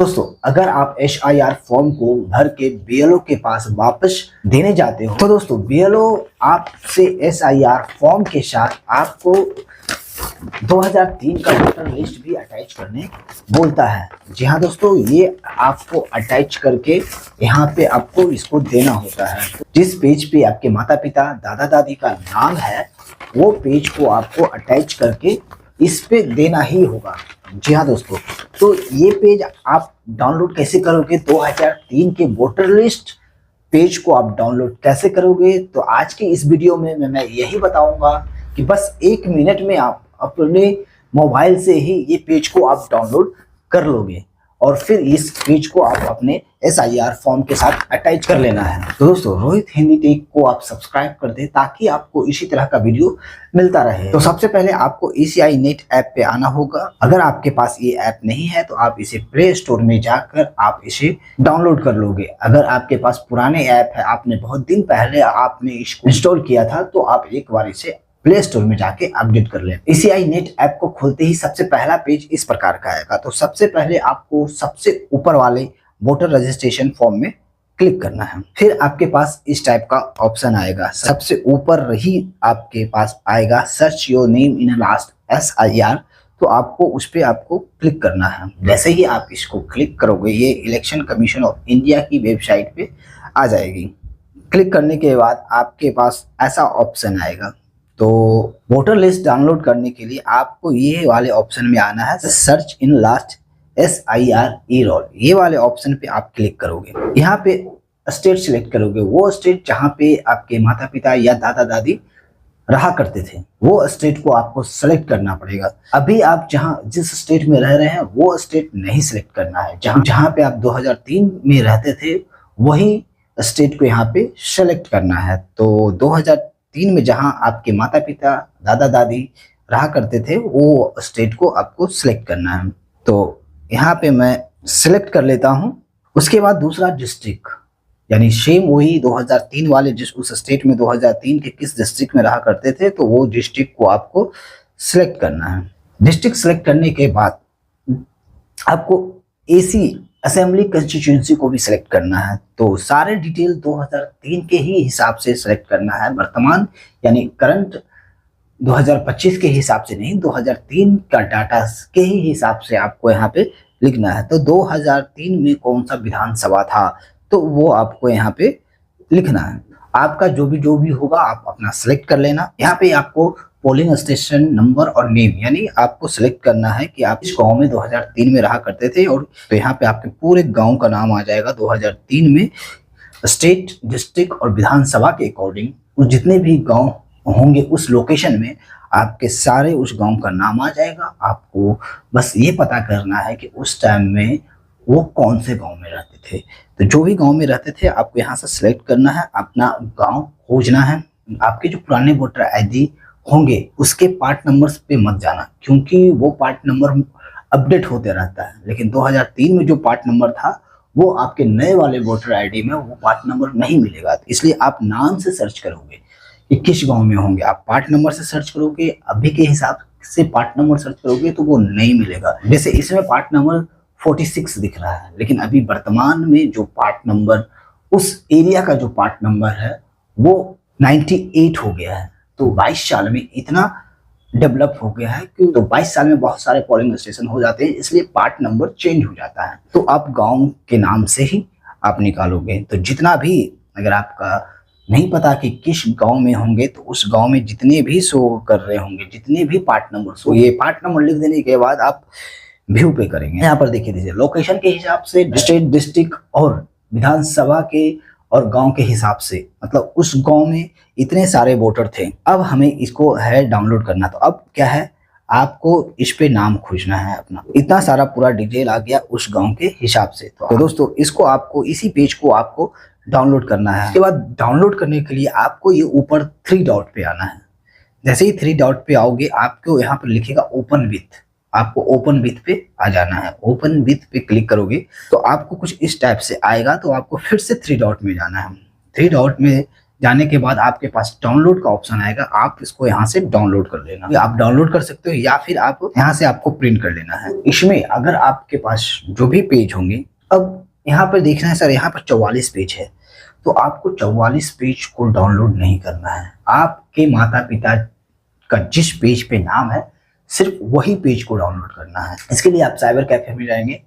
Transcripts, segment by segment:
दोस्तों, अगर आप SIR फॉर्म को भर के BLO के पास वापस देने जाते हो तो दोस्तों BLO आपसे SIR फॉर्म के साथ आपको 2003 का वोटर लिस्ट भी अटैच करने बोलता है। जी हाँ दोस्तों, ये आपको अटैच करके यहाँ पे आपको इसको देना होता है। जिस पेज पे आपके माता पिता दादा दादी का नाम है वो पेज को आपको अटैच करके इस पे देना ही होगा। जी हाँ दोस्तों, तो ये पेज आप डाउनलोड कैसे करोगे? 2003 के वोटर लिस्ट पेज को आप डाउनलोड कैसे करोगे? तो आज के इस वीडियो में मैं यही बताऊंगा कि बस 1 मिनट में आप अपने मोबाइल से ही ये पेज को आप डाउनलोड कर लोगे और फिर इस पेज को आप अपने SIR फॉर्म के साथ अटैच कर लेना है। तो दोस्तों, रोहित हिंदी टेक को आप सब्सक्राइब कर दें ताकि आपको इसी तरह का वीडियो मिलता रहे। तो सबसे पहले आपको ECI नेट ऐप पे आना होगा। अगर आपके पास ये ऐप नहीं है तो आप इसे प्ले स्टोर में जाकर आप इसे डाउनलोड कर लोगे। अगर आपके पास पुराने ऐप है, आपने बहुत दिन पहले आपने इसको इंस्टॉल किया था, तो आप एक बार इसे प्ले स्टोर में जाके अपडेट कर लें। ECI नेट ऐप को खोलते ही सबसे पहला पेज इस प्रकार का आएगा। तो सबसे पहले आपको सबसे ऊपर वाले वोटर रजिस्ट्रेशन फॉर्म में क्लिक करना है। फिर आपके पास इस टाइप का ऑप्शन आएगा। सबसे ऊपर ही आपके पास आएगा search your name in last SIR। तो आपको उस पर आपको क्लिक करना है। जैसे ही आप इसको क्लिक करोगे ये इलेक्शन कमीशन ऑफ इंडिया की वेबसाइट पे आ जाएगी। क्लिक करने के बाद आपके पास ऐसा ऑप्शन आएगा। तो वोटर लिस्ट डाउनलोड करने के लिए आपको ये वाले ऑप्शन में आना है, search in last SIR e-roll। ये वाले ऑप्शन पे आप क्लिक करोगे। यहाँ पे स्टेट सिलेक्ट करोगे, वो स्टेट जहाँ पे आपके माता पिता या दादा दादी रहा करते थे वो स्टेट को आपको सेलेक्ट करना पड़ेगा। अभी आप जिस स्टेट में रह रहे हैं वो स्टेट नहीं सिलेक्ट करना है। जहाँ पे आप 2003 में रहते थे वही स्टेट को यहाँ पे सेलेक्ट करना है। तो 2003 में जहां आपके माता पिता दादा दादी रहा करते थे वो स्टेट को आपको सिलेक्ट करना है। तो यहाँ पे मैं सिलेक्ट कर लेता हूँ। उसके बाद दूसरा डिस्ट्रिक्ट, यानी सेम वही 2003 वाले जिस उस स्टेट में 2003 के किस डिस्ट्रिक्ट में रहा करते थे तो वो डिस्ट्रिक्ट को आपको सिलेक्ट करना है। डिस्ट्रिक्ट सिलेक्ट करने के बाद आपको AC असेंबली कंस्टिट्यूएंसी को भी सिलेक्ट करना है। तो सारे डिटेल 2003 के ही हिसाब से सिलेक्ट करना है, वर्तमान यानी करंट 2025 के हिसाब से नहीं, 2003 का डाटा के ही हिसाब से आपको यहाँ पे लिखना है। तो 2003 में कौन सा विधानसभा था तो वो आपको यहाँ पे लिखना है। आपका जो भी होगा आप अपना सिलेक्ट कर लेना। यहाँ पे आपको पोलिंग स्टेशन नंबर और नेम, यानी आपको सिलेक्ट करना है कि आप इस गांव में 2003 में रहा करते थे और तो यहाँ पे आपके पूरे गांव का नाम आ जाएगा। 2003 में स्टेट, डिस्ट्रिक्ट और विधानसभा के अकॉर्डिंग जितने भी गांव होंगे उस लोकेशन में आपके सारे उस गांव का नाम आ जाएगा। आपको बस ये पता करना है कि उस टाइम में वो कौन से गांव में रहते थे। तो जो भी गांव में रहते थे आपको यहाँ से सिलेक्ट करना है, अपना गांव खोजना है। आपके जो पुराने वोटर ID होंगे उसके पार्ट नंबर्स पे मत जाना, क्योंकि वो पार्ट नंबर अपडेट होते रहता है। लेकिन 2003 में जो पार्ट नंबर था वो आपके नए वाले वोटर ID में वो पार्ट नंबर नहीं मिलेगा। तो इसलिए आप नाम से सर्च करोगे कि किस गांव में होंगे, आप पार्ट नंबर से सर्च करोगे, अभी के हिसाब से पार्ट नंबर सर्च करोगे तो वो नहीं मिलेगा। जैसे इसमें पार्ट नंबर 46 दिख रहा है, लेकिन अभी वर्तमान में जो पार्ट नंबर उस एरिया का जो पार्ट नंबर है वो 98 हो गया है। तो 22 साल में इतना डेवलप हो गया है कि तो 22 साल में बहुत सारे पोलिंग स्टेशन हो जाते हैं, इसलिए पार्ट नंबर चेंज हो जाता है। तो आप गांव के नाम से ही आप निकालोगे। तो जितना भी अगर आपका नहीं पता कि किस गांव में होंगे तो उस गांव में जितने भी शो कर रहे होंगे, जितने भी पार्ट नंबर शो, ये पार्ट नंबर लिख देने के बाद आप व्यू पे करेंगे। यहाँ पर देखिए दीजिए लोकेशन के हिसाब से, स्टेट, डिस्ट्रिक्ट और विधानसभा के और गांव के हिसाब से, मतलब उस गांव में इतने सारे वोटर थे। अब हमें इसको है डाउनलोड करना। तो अब क्या है, आपको इस पे नाम खोजना है अपना। इतना सारा पूरा डिटेल आ गया उस गांव के हिसाब से। तो दोस्तों इसको आपको इसी पेज को आपको डाउनलोड करना है। उसके बाद डाउनलोड करने के लिए आपको ये ऊपर 3 डॉट पे आना है। जैसे ही 3 डॉट पे आओगे आपको यहाँ पर लिखेगा ओपन विथ, आपको ओपन विथ पे आ जाना है। ओपन विथ पे क्लिक करोगे तो आपको कुछ इस टाइप से आएगा। तो आपको फिर से 3 डॉट में जाना है। 3 डॉट में जाने के बाद आपके पास डाउनलोड का ऑप्शन आएगा, आप इसको यहाँ से डाउनलोड कर लेना। आप डाउनलोड कर सकते हो या फिर आप यहाँ से आपको प्रिंट कर लेना है। इसमें अगर आपके पास जो भी पेज होंगे, अब यहाँ पर देखना है सर, यहाँ पर 44 पेज है, तो आपको 44 पेज को डाउनलोड नहीं करना है। आपके माता पिता का जिस पेज पे नाम है सिर्फ वही पेज को डाउनलोड करना है। इसके लिए आप साइबर कैफे में जाएंगे,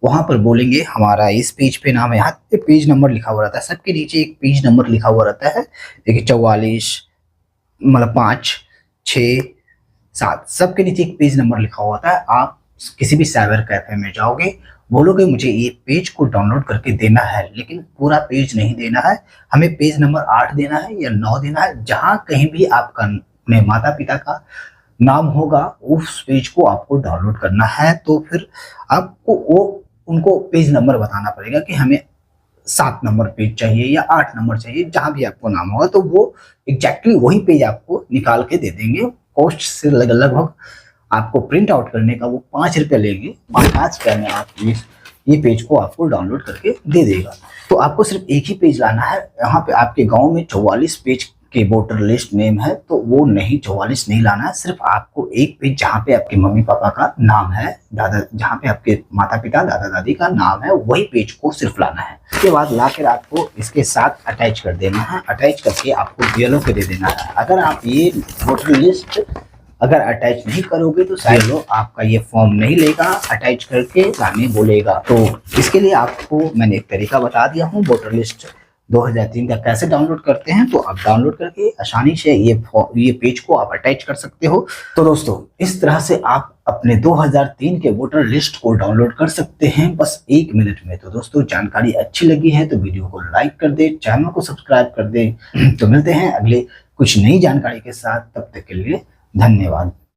वहां पर बोलेंगे हमारा इस पेज पे नाम है, यहाँ पे पेज नंबर लिखा हुआ रहता है, सबके नीचे एक पेज नंबर लिखा हुआ रहता है। देखिए 44 मतलब 5 6 7 सबके नीचे एक पेज नंबर लिखा हुआ होता है। आप किसी भी साइबर कैफे में जाओगे, बोलोगे मुझे ये पेज को डाउनलोड करके देना है, लेकिन पूरा पेज नहीं देना है, हमें पेज नंबर 8 देना है या 9 देना है, जहां कहीं भी आपका अपने माता पिता का नाम होगा उस पेज को आपको डाउनलोड करना है। तो फिर आपको उनको पेज नंबर बताना पड़ेगा कि हमें 7 नंबर पेज चाहिए या 8 नंबर चाहिए, जहां भी आपको नाम होगा, तो वो एग्जैक्टली वही पेज आपको निकाल के दे देंगे। कॉस्ट से लगभग आपको प्रिंट आउट करने का वो 5 रुपये लेंगे। 5 रुपये में आप ये पेज को आपको डाउनलोड करके दे देगा। तो आपको सिर्फ एक ही पेज लाना है। यहाँ पे आपके गांव में 44 पेज के वोटर लिस्ट नेम है, तो वो नहीं 44 नहीं लाना है, सिर्फ आपको एक पेज जहाँ पे आपके मम्मी पापा का नाम है, जहाँ पे आपके माता पिता दादा दादी का नाम है, वही पेज को सिर्फ लाना है। उसके बाद लाकर आपको इसके साथ अटैच कर देना है। अटैच करके आपको बीएलओ पे दे देना है। अगर आप ये वोटर लिस्ट अगर अटैच नहीं करोगे तो बीएलओ आपका ये फॉर्म नहीं लेगा, अटैच करके लाने बोलेगा। तो इसके लिए आपको मैंने एक तरीका बता दिया हूँ, वोटर लिस्ट 2003 का कैसे डाउनलोड करते हैं। तो आप डाउनलोड करके आसानी से ये पेज को आप अटैच कर सकते हो। तो दोस्तों इस तरह से आप अपने 2003 के वोटर लिस्ट को डाउनलोड कर सकते हैं बस 1 मिनट में। तो दोस्तों जानकारी अच्छी लगी है तो वीडियो को लाइक कर दे, चैनल को सब्सक्राइब कर दे। तो मिलते हैं अगले कुछ नई जानकारी के साथ, तब तक के लिए धन्यवाद।